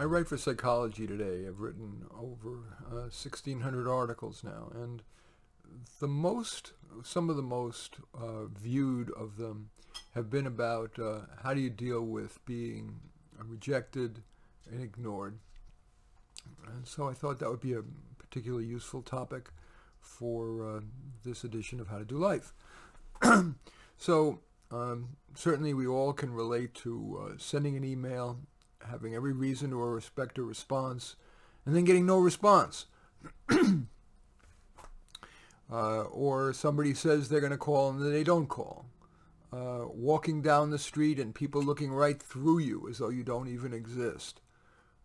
I write for Psychology Today. I've written over 1,600 articles now, and some of the most viewed of them have been about how do you deal with being rejected and ignored. And so I thought that would be a particularly useful topic for this edition of How to Do Life. So certainly we all can relate to sending an email, having every reason to expect a response, and then getting no response. Or somebody says they're going to call and then they don't call. Walking down the street and people looking right through you as though you don't even exist.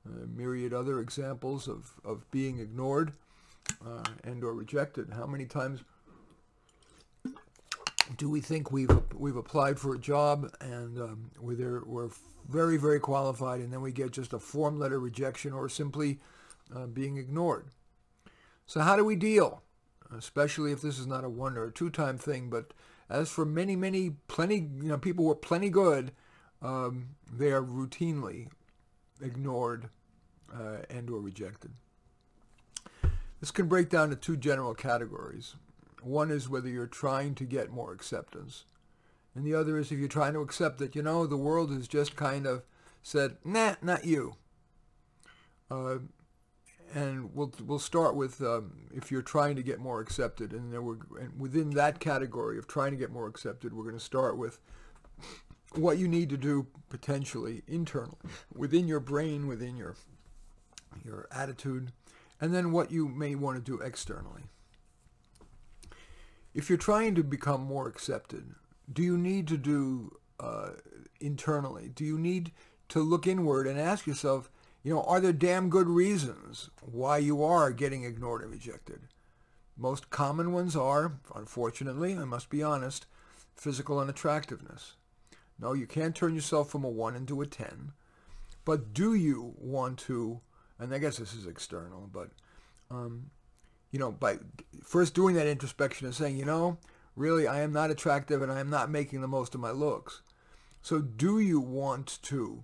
Myriad other examples of being ignored and or rejected. How many times do we think we've applied for a job and we're very, very qualified, and then we get just a form letter rejection or simply being ignored? So how do we deal? Especially if this is not a one or a two-time thing, but as for plenty, people who are plenty good, they are routinely ignored and or rejected. This can break down to two general categories. One is whether you're trying to get more acceptance, and the other is if you're trying to accept that, the world has just kind of said, nah, not you. And we'll start with if you're trying to get more accepted, and within that category of trying to get more accepted, we're going to start with what you need to do potentially internally, within your brain, within your attitude, and then what you may want to do externally. If you're trying to become more accepted, do you need to do internally? Do you need to look inward and ask yourself, are there damn good reasons why you are getting ignored and rejected? Most common ones are, unfortunately, I must be honest, physical unattractiveness. No, you can't turn yourself from a 1 into a 10. But do you want to, and I guess this is external, but, by first doing that introspection and saying, really, I am not attractive and I am not making the most of my looks. So do you want to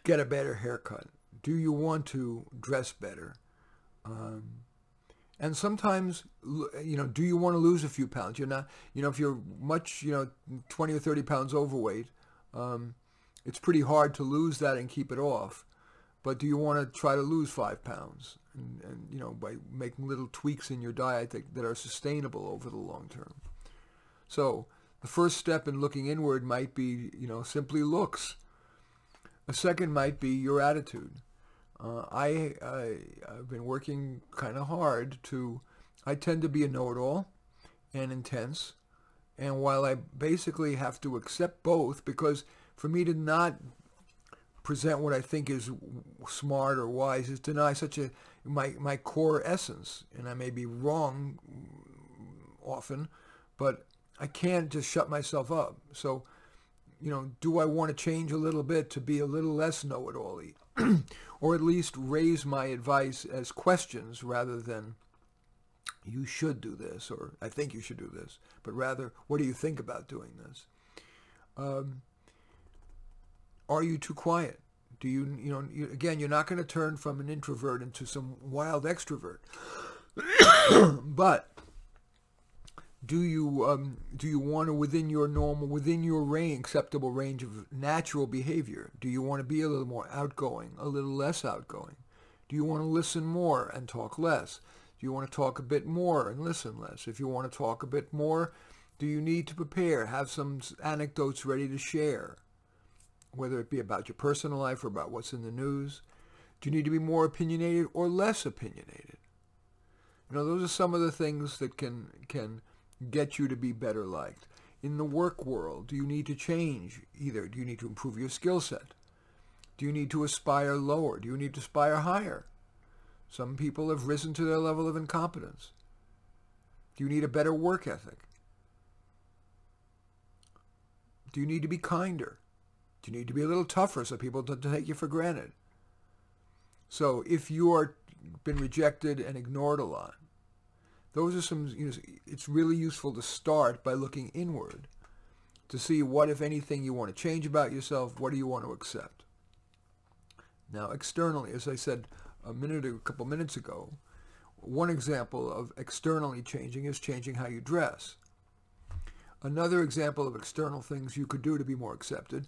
get a better haircut? Do you want to dress better? And sometimes, do you want to lose a few pounds? You're not, if you're much, 20 or 30 pounds overweight, it's pretty hard to lose that and keep it off. But do you want to try to lose 5 pounds? And by making little tweaks in your diet that are sustainable over the long term. So the first step in looking inward might be, simply looks. A second might be your attitude. I've been working kind of hard I tend to be a know-it-all and intense. And while I basically have to accept both, because for me to not present what I think is smart or wise is deny my core essence. And I may be wrong often, but I can't just shut myself up. So, do I want to change a little bit to be a little less know-it-all-y? Or at least raise my advice as questions rather than, you should do this, or I think you should do this, but rather, what do you think about doing this? Are you too quiet? Do again, you're not going to turn from an introvert into some wild extrovert. But do you want to, within your acceptable range of natural behavior, do you want to be a little more outgoing, a little less outgoing? Do you want to listen more and talk less? Do you want to talk a bit more and listen less? If you want to talk a bit more, do you need to prepare, have some anecdotes ready to share? Whether it be about your personal life or about what's in the news. Do you need to be more opinionated or less opinionated? Those are some of the things that can get you to be better liked. In the work world, do you need to change? Either do you need to improve your skill set? Do you need to aspire lower? Do you need to aspire higher? Some people have risen to their level of incompetence. Do you need a better work ethic? Do you need to be kinder? Do you need to be a little tougher so people don't take you for granted? So if you are been rejected and ignored a lot, those are some, it's really useful to start by looking inward to see what, if anything, you want to change about yourself. What do you want to accept? Now, externally, as I said a couple minutes ago, one example of externally changing is changing how you dress. Another example of external things you could do to be more accepted.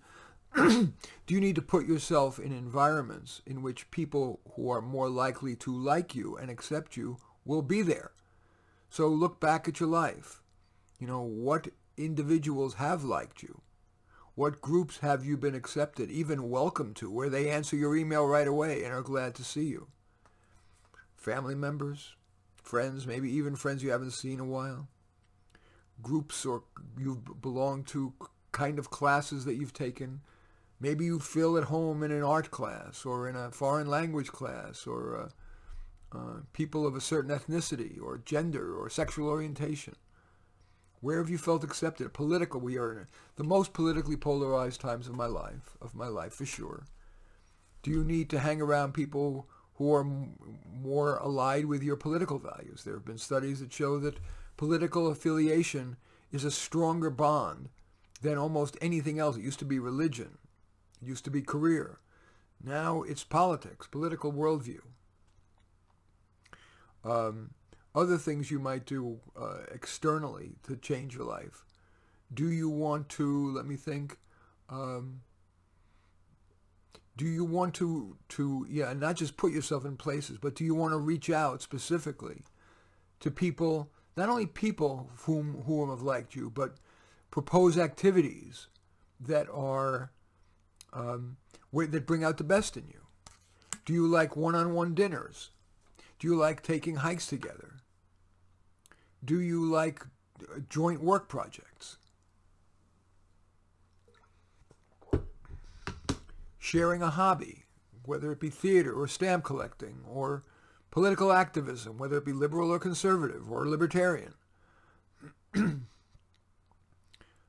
Do you need to put yourself in environments in which people who are more likely to like you and accept you will be there? So look back at your life. What individuals have liked you? What groups have you been accepted, even welcome to, where they answer your email right away and are glad to see you? Family members, friends, maybe even friends you haven't seen in a while. Groups or you've belonged to kind of classes that you've taken. Maybe you feel at home in an art class or in a foreign language class, or people of a certain ethnicity or gender or sexual orientation. Where have you felt accepted? Political, we are in the most politically polarized times of my life for sure. Do you need to hang around people who are more allied with your political values? There have been studies that show that political affiliation is a stronger bond than almost anything else. It used to be religion. It used to be career. Now it's politics, political worldview. Other things you might do externally to change your life. Do you want to, let me think, do you want to not just put yourself in places, but do you want to reach out specifically to people, not only people who have liked you, but propose activities that are, that bring out the best in you? Do you like one-on-one dinners? Do you like taking hikes together? Do you like joint work projects? Sharing a hobby, whether it be theater or stamp collecting or political activism, whether it be liberal or conservative or libertarian.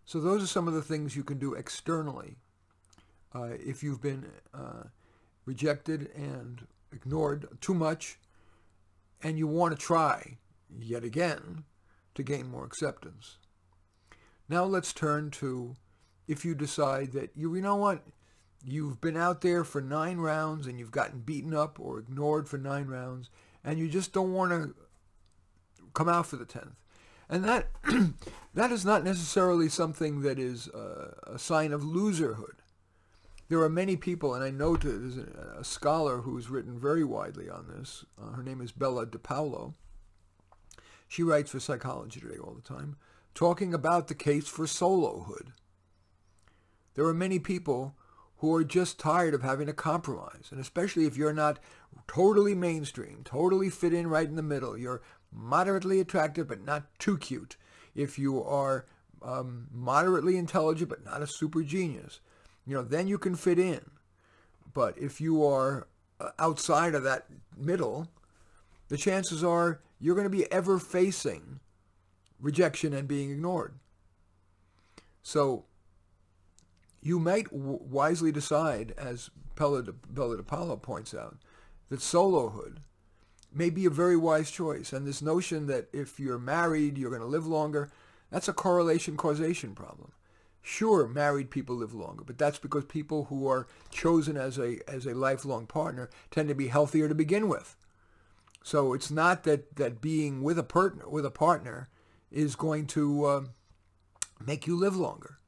So those are some of the things you can do externally if you've been rejected and ignored too much and you want to try yet again to gain more acceptance. Now let's turn to if you decide that you know what, you've been out there for 9 rounds and you've gotten beaten up or ignored for 9 rounds and you just don't want to come out for the 10th. And that that is not necessarily something that is a sign of loserhood. There are many people, and I know there's a scholar who's written very widely on this. Her name is Bella DePaulo. She writes for Psychology Today all the time, talking about the case for solohood. There are many people who are just tired of having to compromise, and especially if you're not totally mainstream, totally fit in right in the middle. You're moderately attractive but not too cute. If you are moderately intelligent but not a super genius, then you can fit in. But if you are outside of that middle, the chances are you're going to be ever facing rejection and being ignored. So you might wisely decide, as Bella DePaulo points out, that solohood may be a very wise choice. And this notion that if you're married, you're going to live longer, that's a correlation-causation problem. Sure, married people live longer, but that's because people who are chosen as a lifelong partner tend to be healthier to begin with. So it's not that being with a partner is going to make you live longer.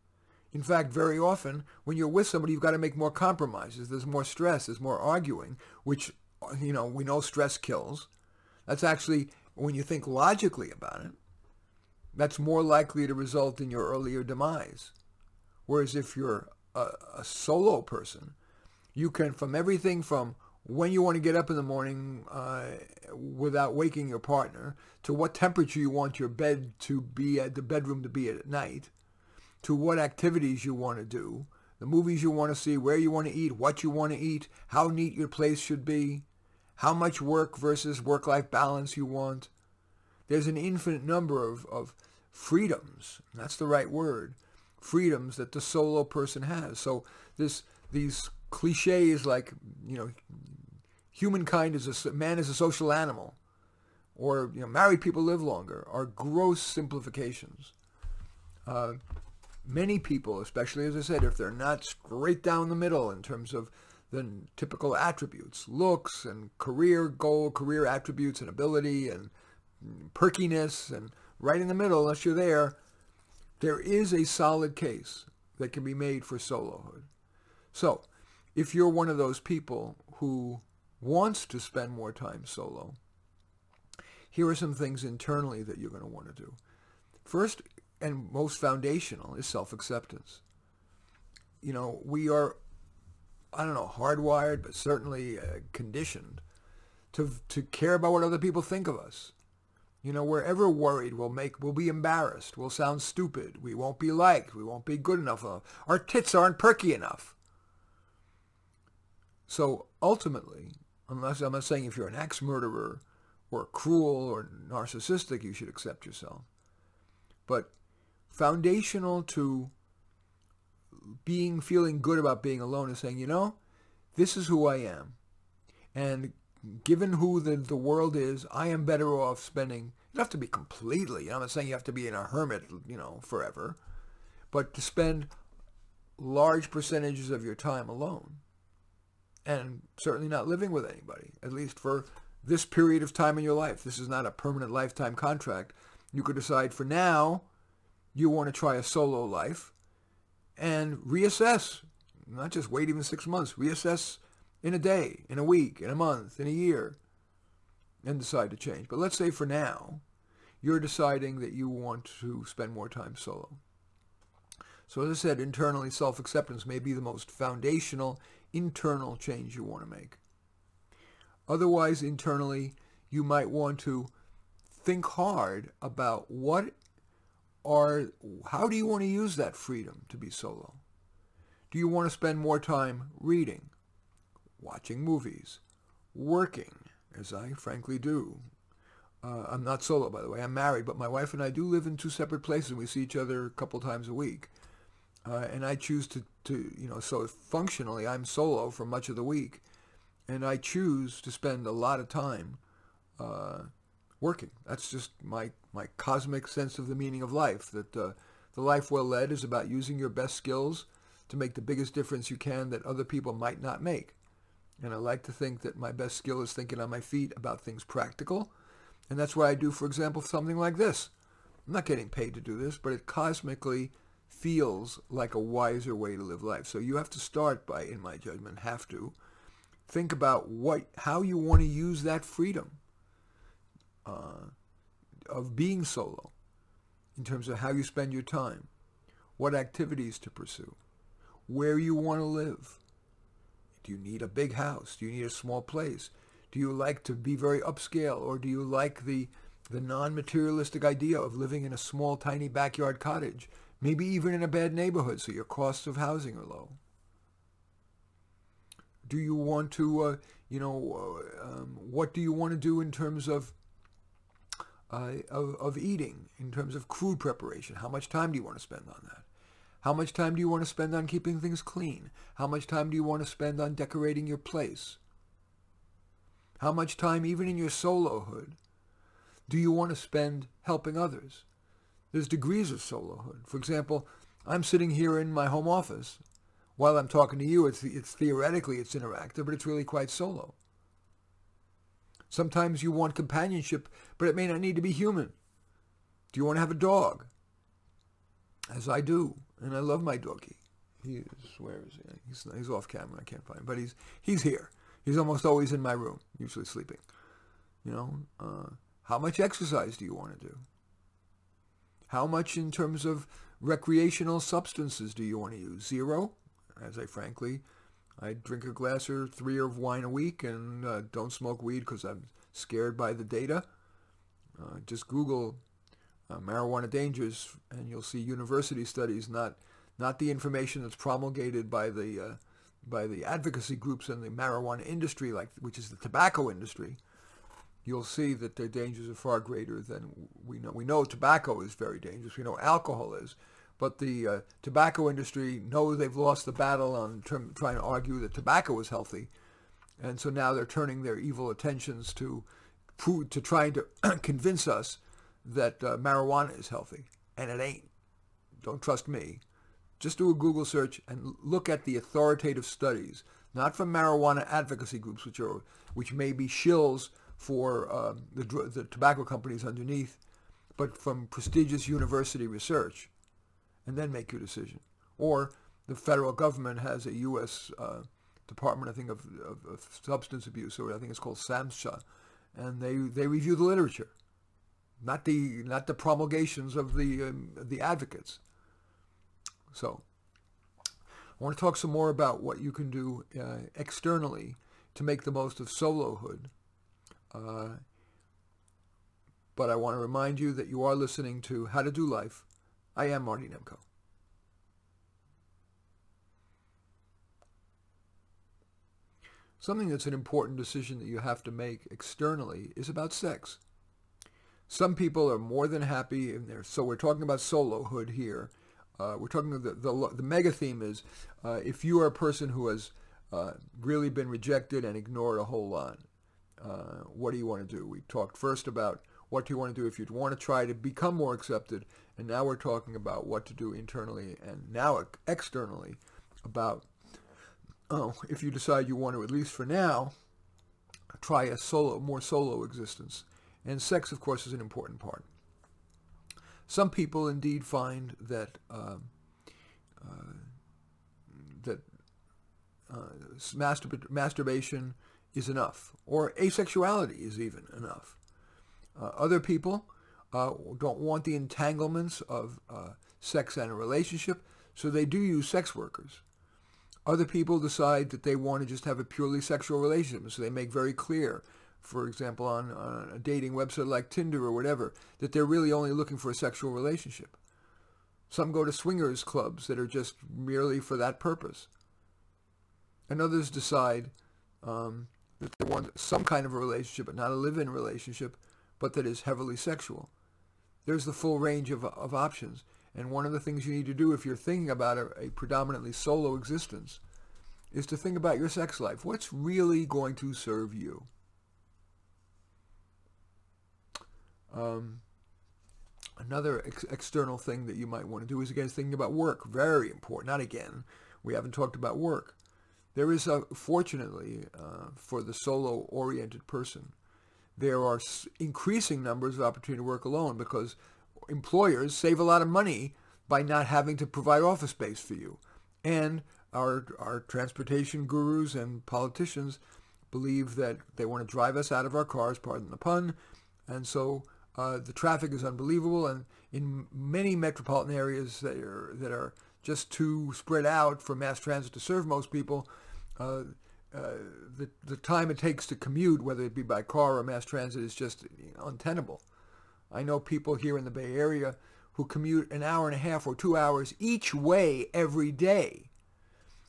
In fact, very often, when you're with somebody, you've got to make more compromises. There's more stress. There's more arguing, which, we know stress kills. That's actually, when you think logically about it, that's more likely to result in your earlier demise. Whereas if you're a solo person, you can, from everything from when you want to get up in the morning without waking your partner, to what temperature you want your bed to be at, the bedroom to be at night, to what activities you want to do, the movies you want to see, where you want to eat, what you want to eat, how neat your place should be, how much work versus work-life balance you want. There's an infinite number of freedoms, that's the right word, freedoms that the solo person has. So these cliches like, humankind man is a social animal, or married people live longer, are gross simplifications. Many people, especially as I said, if they're not straight down the middle in terms of than typical attributes, looks and career goal, career attributes and ability and perkiness, and right in the middle, unless you're there is a solid case that can be made for solohood. So, if you're one of those people who wants to spend more time solo, here are some things internally that you're going to want to do. First, and most foundational, is self-acceptance. You know, we are, I don't know, hardwired, but certainly conditioned to care about what other people think of us. You know, we're ever worried we'll be embarrassed, we'll sound stupid, we won't be liked, we won't be good enough, our tits aren't perky enough. So ultimately, unless I'm not saying if you're an ex-murderer or cruel or narcissistic, you should accept yourself. But foundational to feeling good about being alone is saying, you know, this is who I am. And given who the world is, I am better off spending, you don't have to be completely, I'm not saying you have to be in a hermit, you know, forever, but to spend large percentages of your time alone. And certainly not living with anybody, at least for this period of time in your life. This is not a permanent lifetime contract. You could decide for now you want to try a solo life and reassess, not just wait even 6 months, reassess in a day, in a week, in a month, in a year, and decide to change. But let's say for now, you're deciding that you want to spend more time solo. So as I said, internally, self-acceptance may be the most foundational internal change you want to make. Otherwise, internally, you might want to think hard about how do you want to use that freedom to be solo? Do you want to spend more time reading, watching movies, working, as I frankly do? I'm not solo, by the way. I'm married, but my wife and I do live in 2 separate places. We see each other a couple times a week. And I choose to, so functionally I'm solo for much of the week. And I choose to spend a lot of time working. That's just my cosmic sense of the meaning of life, that the life well led is about using your best skills to make the biggest difference you can that other people might not make. And I like to think that my best skill is thinking on my feet about things practical. And that's why I do, for example, something like this. I'm not getting paid to do this, but it cosmically feels like a wiser way to live life. So you have to start by, in my judgment, think about how you want to use that freedom of being solo in terms of how you spend your time, what activities to pursue, where you want to live. Do you need a big house? Do you need a small place? Do you like to be very upscale, or do you like the non-materialistic idea of living in a small, tiny backyard cottage, maybe even in a bad neighborhood so your costs of housing are low? Do you want to, what do you want to do in terms of eating, in terms of food preparation? How much time do you want to spend on that? How much time do you want to spend on keeping things clean? How much time do you want to spend on decorating your place? How much time, even in your solohood, do you want to spend helping others? There's degrees of solohood. For example, I'm sitting here in my home office. While I'm talking to you, it's theoretically it's interactive, but it's really quite solo. Sometimes you want companionship, but it may not need to be human. Do you want to have a dog? As I do, and I love my doggy. Where is he? He's off camera. I can't find him, but he's here. He's almost always in my room, usually sleeping. How much exercise do you want to do? How much in terms of recreational substances do you want to use? 0? As I drink a glass or 3 of wine a week and don't smoke weed because I'm scared by the data. Just Google marijuana dangers and you'll see university studies, not the information that's promulgated by the advocacy groups in the marijuana industry, which is the tobacco industry. You'll see that their dangers are far greater than we know. We know tobacco is very dangerous. We know alcohol is. But the tobacco industry knows they've lost the battle on trying to argue that tobacco is healthy. And so now they're turning their evil attentions to trying to convince us that marijuana is healthy. And it ain't. Don't trust me. Just do a Google search and look at the authoritative studies not from marijuana advocacy groups, which may be shills for the tobacco companies underneath, but from prestigious university research, and then make your decision. Or the federal government has a U.S. Department, I think, of Substance Abuse, or I think it's called SAMHSA, and they review the literature, not the promulgations of the advocates. So I want to talk some more about what you can do externally to make the most of Solohood. But I want to remind you that you are listening to How to Do Life. I am Marty Nemko. Something that's an important decision that you have to make externally is about sex. Some people are more than happy in there. So we're talking about Solohood here. We're talking about the mega theme is if you are a person who has really been rejected and ignored a whole lot, what do you want to do? We talked first about what do you want to do if you want to try to become more accepted, and now we're talking about what to do internally and now externally about if you decide you want to, at least for now, try a more solo existence. And sex, of course, is an important part. Some people indeed find that masturbation is enough, or asexuality is even enough. Other people don't want the entanglements of sex and a relationship, so they do use sex workers. Other people decide that they want to just have a purely sexual relationship, so they make very clear, for example, on a dating website like Tinder or whatever, that they're really only looking for a sexual relationship. Some go to swingers clubs that are just merely for that purpose. And others decide that they want some kind of a relationship, but not a live-in relationship, but that is heavily sexual. There's the full range of options. And one of the things you need to do if you're thinking about a predominantly solo existence is to think about your sex life. What's really going to serve you? Another external thing that you might want to do is, again, thinking about work. Very important. Not again. We haven't talked about work. There is, fortunately, for the solo-oriented person, there are increasing numbers of opportunity to work alone because employers save a lot of money by not having to provide office space for you. And our transportation gurus and politicians believe that they want to drive us out of our cars, pardon the pun, and so the traffic is unbelievable, and in many metropolitan areas that are just too spread out for mass transit to serve most people, the time it takes to commute, whether it be by car or mass transit, is just untenable. I know people here in the Bay Area who commute an hour and a half or 2 hours each way every day.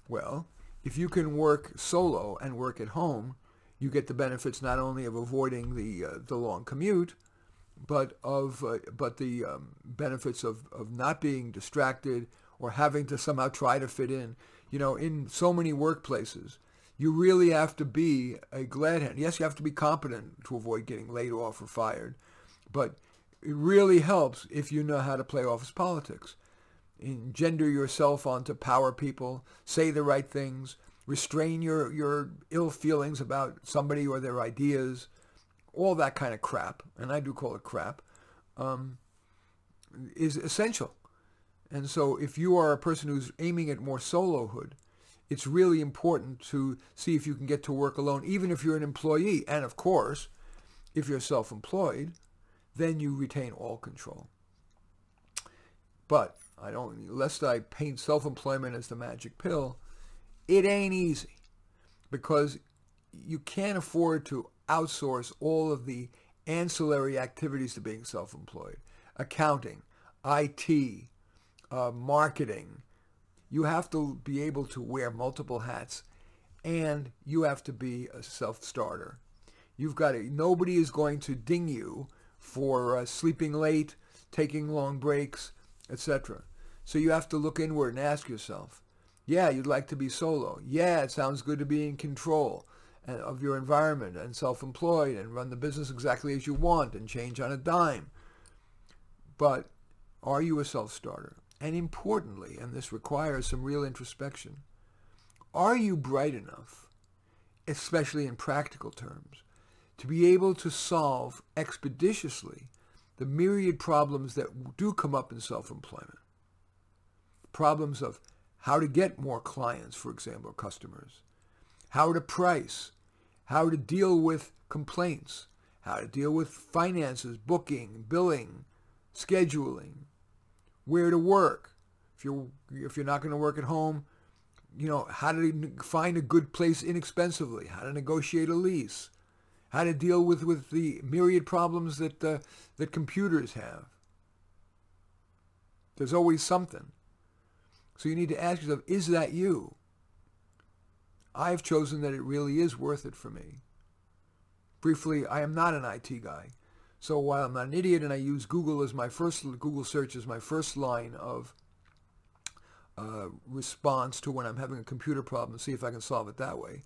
Well, if you can work solo and work at home, you get the benefits not only of avoiding the long commute, but the benefits of not being distracted or having to somehow try to fit in. You know, in so many workplaces, you really have to be a glad hand. Yes, you have to be competent to avoid getting laid off or fired, but it really helps if you know how to play office politics. Engender yourself onto power people, say the right things, restrain your ill feelings about somebody or their ideas, all that kind of crap, and I do call it crap, is essential. And so if you are a person who's aiming at more solohood, it's really important to see if you can get to work alone, even if you're an employee. And of course, if you're self-employed, then you retain all control. But lest I paint self-employment as the magic pill, it ain't easy, because you can't afford to outsource all of the ancillary activities to being self-employed. Accounting, IT, marketing. You have to be able to wear multiple hats, and you have to be a self-starter. Nobody is going to ding you for sleeping late, taking long breaks, etc. So you have to look inward and ask yourself, yeah, you'd like to be solo. Yeah, it sounds good to be in control of your environment and self-employed and run the business exactly as you want and change on a dime. But are you a self-starter? And importantly, and this requires some real introspection, Are you bright enough, especially in practical terms, to be able to solve expeditiously the myriad problems that do come up in self-employment? Problems of how to get more clients, for example, customers, how to price, how to deal with complaints, how to deal with finances, booking, billing, scheduling, where to work. If you're not going to work at home, how to find a good place inexpensively, how to negotiate a lease, how to deal with the myriad problems that computers have. There's always something. So you need to ask yourself, is that you? I've chosen that it really is worth it for me. Briefly, I am not an IT guy. So while I'm not an idiot and I use Google search as my first line of response to when I'm having a computer problem, see if I can solve it that way,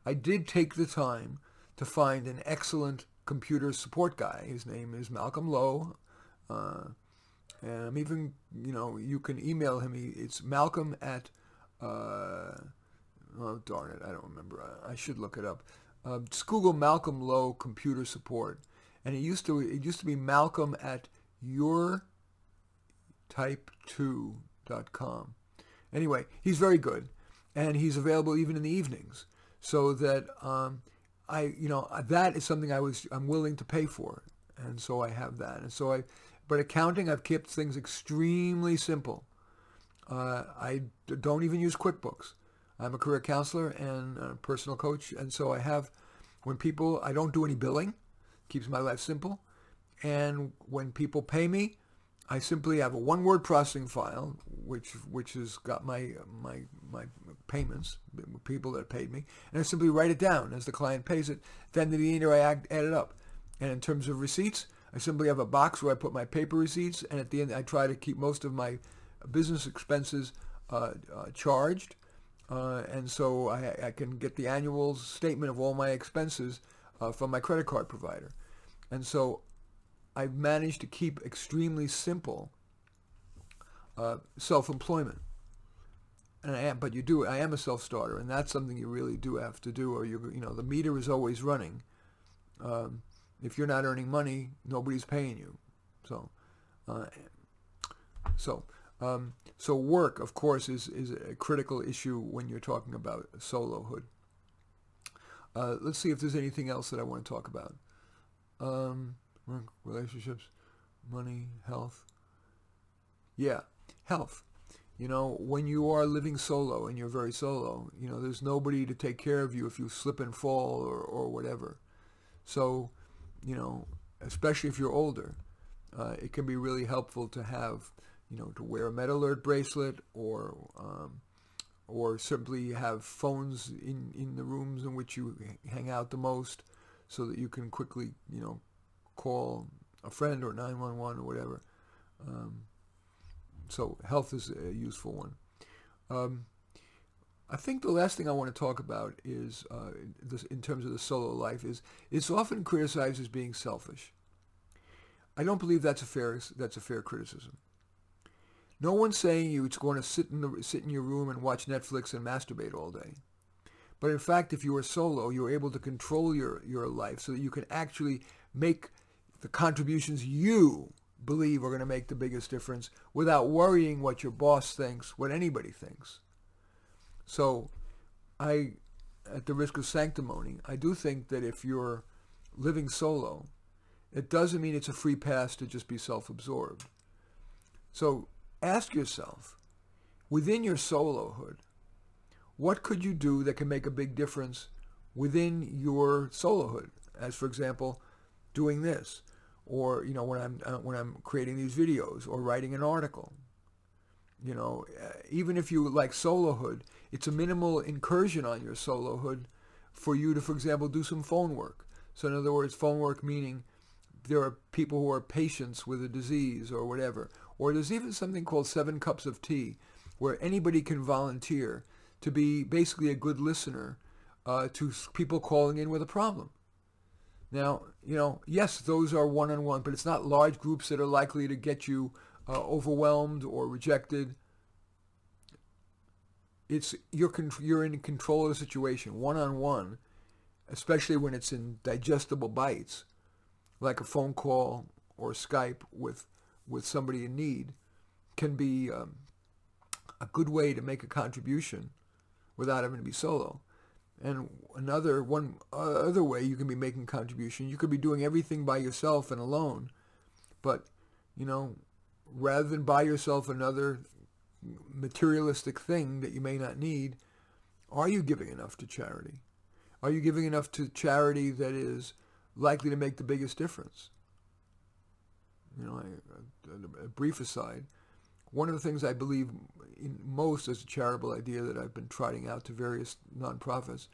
I did take the time to find an excellent computer support guy. His name is Malcolm Lowe. And I'm even, you can email him. It's Malcolm at, oh darn it, I don't remember. I should look it up. Just Google Malcolm Lowe computer support. And it used to be Malcolm at yourtype2.com. Anyway, he's very good, and he's available even in the evenings. So that that is something I'm willing to pay for, and so I have that. And so but accounting, I've kept things extremely simple. I don't even use QuickBooks. I'm a career counselor and a personal coach, and so I don't do any billing. Keeps my life simple. And when people pay me, I simply have a one-word processing file, which has got my payments, people that paid me, and I simply write it down as the client pays it. Then at the end, I add it up. And in terms of receipts, I simply have a box where I put my paper receipts, and at the end, I try to keep most of my business expenses charged, and so I can get the annual statement of all my expenses from my credit card provider. And so I've managed to keep extremely simple self-employment. And I am a self-starter, and that's something you really do have to do, or the meter is always running. If you're not earning money, nobody's paying you. So work, of course, is a critical issue when you're talking about solohood. Let's see if there's anything else that I want to talk about. Work, relationships, money, health. Yeah, health. When you are living solo and you're very solo, there's nobody to take care of you if you slip and fall or whatever. So, especially if you're older, it can be really helpful to have, to wear a Med Alert bracelet or simply have phones in the rooms in which you hang out the most, so that you can quickly, call a friend or 911 or whatever. So health is a useful one. I think the last thing I want to talk about is, in terms of the solo life, is it's often criticized as being selfish. I don't believe that's a fair criticism. No one's saying you're going to sit in your room and watch Netflix and masturbate all day. But in fact, if you are solo, you're able to control your life so that you can actually make the contributions you believe are going to make the biggest difference without worrying what your boss thinks, what anybody thinks. So at the risk of sanctimony, I do think that if you're living solo, it doesn't mean it's a free pass to just be self-absorbed. So ask yourself, within your solohood, what could you do that can make a big difference within your solohood? As, for example, doing this, or when I'm creating these videos, or writing an article. Even if you like solohood, it's a minimal incursion on your solohood for you to, for example, do some phone work. So in other words, phone work meaning there are people who are patients with a disease or whatever. Or there's even something called 7 cups of tea, where anybody can volunteer to be basically a good listener to people calling in with a problem. Now, yes, those are one-on-one, but it's not large groups that are likely to get you overwhelmed or rejected. you're in control of the situation, one-on-one, especially when it's in digestible bites, like a phone call or Skype with somebody in need, can be a good way to make a contribution without having to be solo. And one other way you can be making a contribution, you could be doing everything by yourself and alone, but, rather than buy yourself another materialistic thing that you may not need, are you giving enough to charity? Are you giving enough to charity that is likely to make the biggest difference? A brief aside, one of the things I believe in most as a charitable idea that I've been trotting out to various nonprofits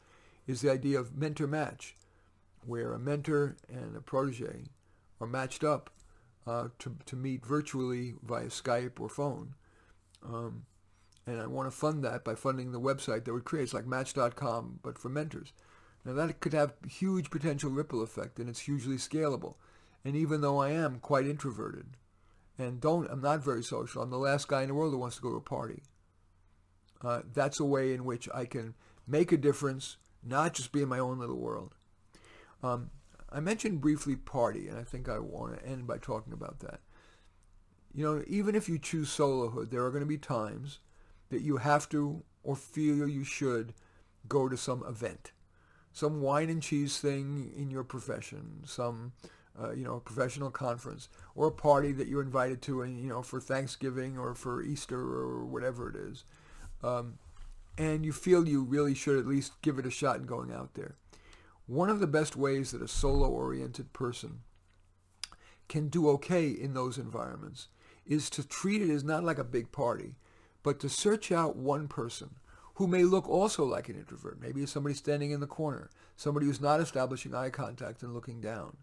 is the idea of mentor-match, where a mentor and a protege are matched up to meet virtually via Skype or phone. And I want to fund that by funding the website that would create. It's like Match.com, but for mentors. Now that could have huge potential ripple effect, and it's hugely scalable. And even though I am quite introverted, and I'm not very social, I'm the last guy in the world who wants to go to a party. That's a way in which I can make a difference, not just be in my own little world. I mentioned briefly party, and I think I want to end by talking about that. Even if you choose Solohood, there are going to be times that you have to or feel you should go to some event, some wine and cheese thing in your profession, some professional conference, or a party that you're invited to, and for Thanksgiving or for Easter or whatever it is, and you feel you really should at least give it a shot in going out there. One of the best ways that a solo-oriented person can do okay in those environments is to treat it as not like a big party, but to search out one person who may look also like an introvert. Maybe it's somebody standing in the corner, somebody who's not establishing eye contact and looking down,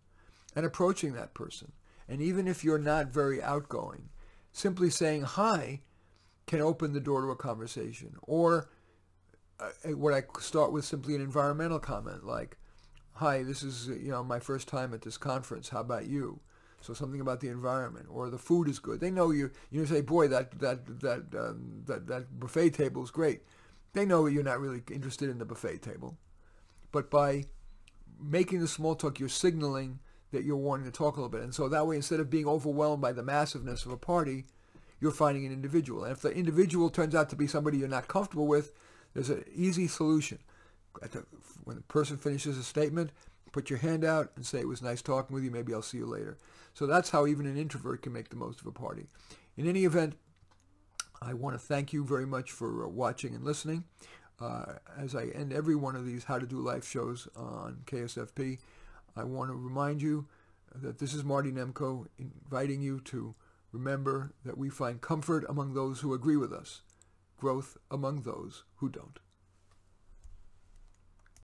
and approaching that person. And even if you're not very outgoing, simply saying hi can open the door to a conversation. Or what I start with simply an environmental comment like, hi, this is my first time at this conference. How about you? So something about the environment, or the food is good. They know you. You say, boy, that buffet table is great. They know you're not really interested in the buffet table, but by making the small talk, you're signaling that you're wanting to talk a little bit. And so that way, instead of being overwhelmed by the massiveness of a party, you're finding an individual. And if the individual turns out to be somebody you're not comfortable with, there's an easy solution. When the person finishes a statement, put your hand out and say, it was nice talking with you, maybe I'll see you later. So that's how even an introvert can make the most of a party. In any event, I want to thank you very much for watching and listening. As I end every one of these How to Do Life shows on KSFP, I want to remind you that this is Marty Nemko inviting you to remember that we find comfort among those who agree with us, growth among those who don't.